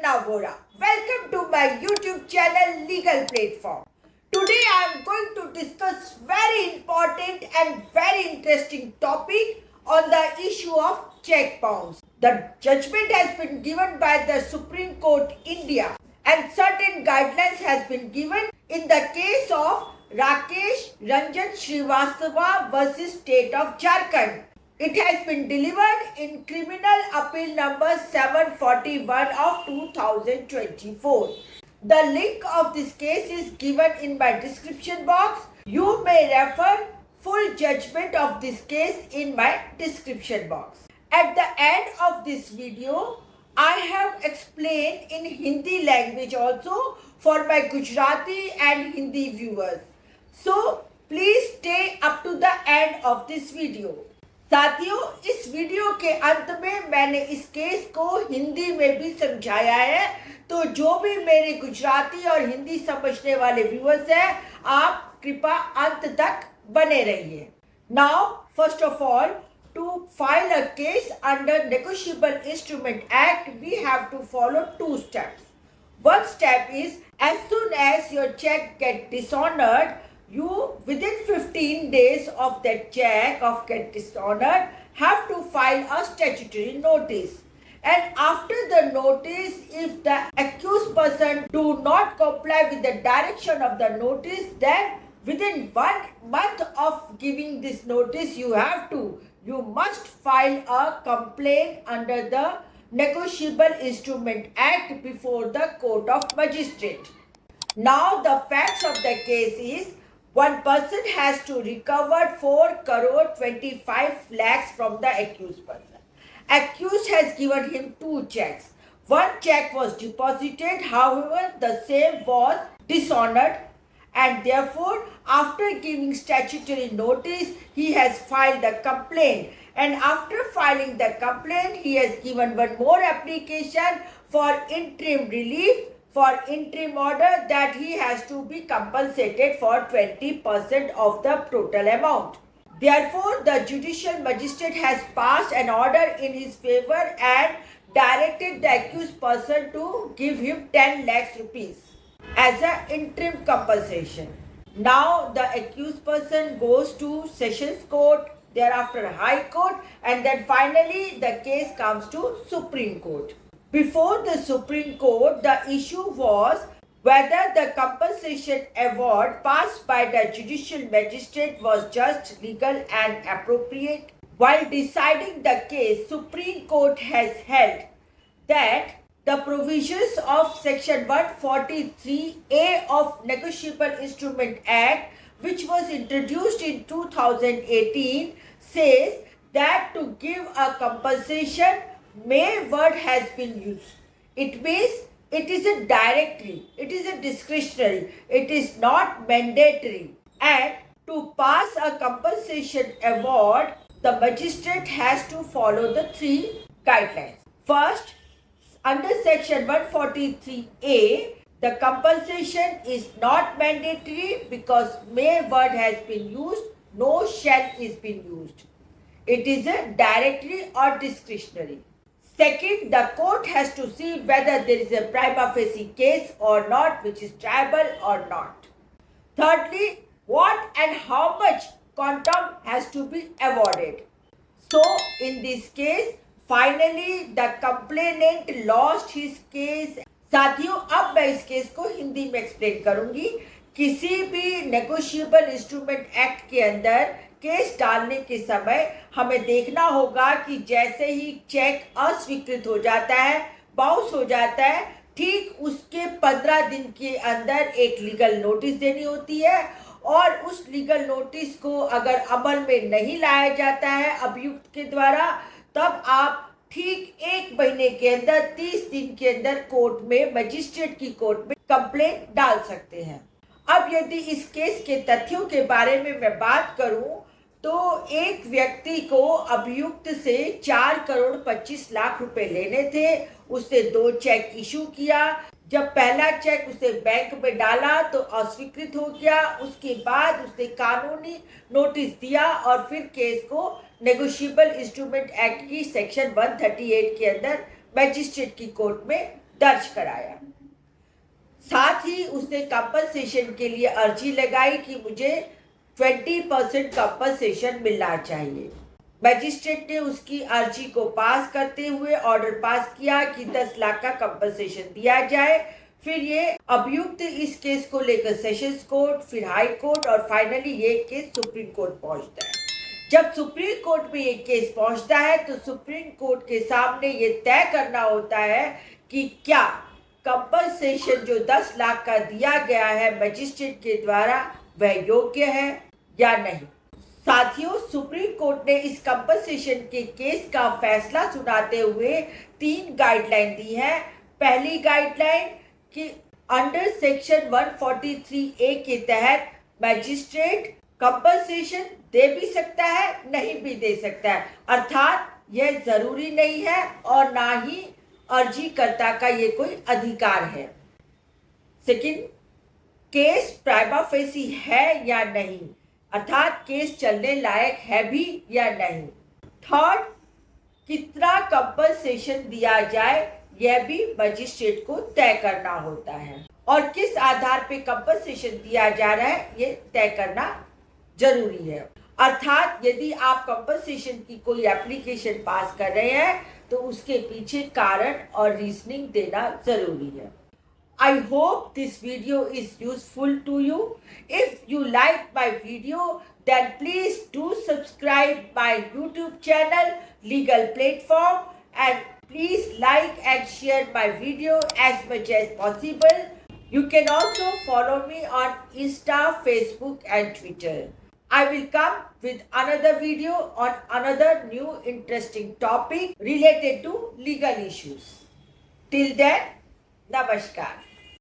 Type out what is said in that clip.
Aparna Vora. Welcome to my YouTube channel Legal Platform. Today I am going to discuss very important and very interesting topic on the issue of check bounce. The judgment has been given by the Supreme Court India and certain guidelines has been given in the case of Rakesh Ranjan Srivastava versus State of Jharkhand. It has been delivered in Criminal Appeal number 741 of 2024. The link of this case is given in my description box. You may refer full judgment of this case in my description box. At the end of this video, I have explained in Hindi language also for my Gujarati and Hindi viewers. So please stay up to the end of this video. साथियों, इस video के अंत में मैंने इस case को हिंदी में भी समझाया है, तो जो भी मेरे गुजराती और हिंदी समझने वाले व्यूअर्स हैं, आप कृपया अंत तक बने रहिए. Now first of all, to file a case under Negotiable Instrument Act, we have to follow two steps. One step is, as soon as your check gets dishonored, you within 15 days of that check of get dishonored have to file a statutory notice. And after the notice, if the accused person do not comply with the direction of the notice, then within 1 month of giving this notice, you must file a complaint under the Negotiable Instrument Act before the Court of Magistrate. Now the facts of the case is, one person has to recover 4 crore 25 lakhs from the accused person. Accused has given him 2 checks. One check was deposited, however, the same was dishonored, and therefore, after giving statutory notice, he has filed the complaint. And after filing the complaint, he has given one more application for interim relief, for interim order, that he has to be compensated for 20% of the total amount. Therefore, the judicial magistrate has passed an order in his favor and directed the accused person to give him 10 lakhs rupees as an interim compensation. Now the accused person goes to Sessions Court, thereafter High Court, and then finally the case comes to Supreme Court. Before the Supreme Court, the issue was whether the compensation award passed by the judicial magistrate was just, legal and appropriate. While deciding the case, Supreme Court has held that the provisions of Section 143A of Negotiable Instrument Act, which was introduced in 2018, says that to give a compensation, may word has been used. It means it is a directory, it is a discretionary, it is not mandatory. And to pass a compensation award, the magistrate has to follow the 3 guidelines. First, under Section 143A, the compensation is not mandatory because may word has been used, no shall is been used. It is a directory or discretionary. Second, the court has to see whether there is a prima facie case or not, which is triable or not. Thirdly, what and how much quantum has to be awarded. So, in this case, finally the complainant lost his case. साथियों, अब मैं इस case को हिंदी में explain करूंगी. किसी भी negotiable instrument act के अंदर केस डालने के समय हमें देखना होगा कि जैसे ही चेक अस्वीकृत हो जाता है, बाउंस हो जाता है, ठीक उसके 15 दिन के अंदर एक लीगल नोटिस देनी होती है, और उस लीगल नोटिस को अगर अमल में नहीं लाया जाता है अभियुक्त के द्वारा, तब आप ठीक 1 महीने के अंदर 30 दिन के अंदर कोर्ट में, मजिस्ट्रेट की कोर्ट में कंप्लेंट डाल सकते हैं. अब यदि इस केस के तथ्यों के बारे में मैं बात करूं, तो एक व्यक्ति को अभियुक्त से 4 करोड़ 25 लाख रुपए लेने थे. उसने 2 चेक इशू किया. जब पहला चेक उसे बैंक में डाला तो अस्वीकृत हो गया. उसके बाद उसने कानूनी नोटिस दिया और फिर केस को नेगोशिएबल इंस्ट्रूमेंट एक्ट की सेक्शन 138 के अंदर मैजिस्ट्रेट की कोर्ट में दर्ज कराया। साथ ही उसने कंपनसेशन के लिए अर्जी लगाई कि मुझे 20% कंपनसेशन मिलना चाहिए। मैजिस्ट्रेट ने उसकी अर्जी को पास करते हुए ऑर्डर पास किया कि 10 लाख का कंपनसेशन दिया जाए। फिर ये अभियुक्त इस केस को लेकर सेशंस कोर्ट, फिर हाई कोर्ट और फाइनली ये केस सुप्रीम कोर्ट पहुंचता है। जब सुप्रीम कोर्ट में ये केस पहुंचता है तो सुप्रीम कोर्ट के सामने ये तय करना होता है कि क्या कंपनसेशन जो 10 लाख का दिया गया है मजिस्ट्रेट के द्वारा वह योग्य है या नहीं। साथियों, सुप्रीम कोर्ट ने इस कंपनसेशन के केस का फैसला सुनाते हुए 3 गाइडलाइन दी है। पहली गाइडलाइन कि अंडर सेक्शन 143A के तहत मैजिस्ट्रेट कंपनसेशन दे भी सकता है, नहीं भी दे सकता है, अर्थात यह जरूरी नहीं है और ना ही अर्जीकर्ता का ये कोई अधिकार है। सेकंड, केस प्राइमा फेसी है या नहीं, अर्थात केस चलने लायक है भी या नहीं। थर्ड, कितना कंपनसेशन दिया जाए यह भी मजिस्ट्रेट को तय करना होता है और किस आधार पे कंपनसेशन दिया जा रहा है ये तय करना जरूरी है। अर्थात यदि आप कंपनसेशन की कोई एप्लीकेशन पास कर रहे हैं तो उसके पीछे कारण और रीजनिंग देना जरूरी है। I hope this video is useful to you. If you like my video, then please do subscribe my YouTube channel Legal Platform and please like and share my video as much as possible. You can also follow me on Insta, Facebook and Twitter. I will come with another video on another new interesting topic related to legal issues. Till then, namaskar.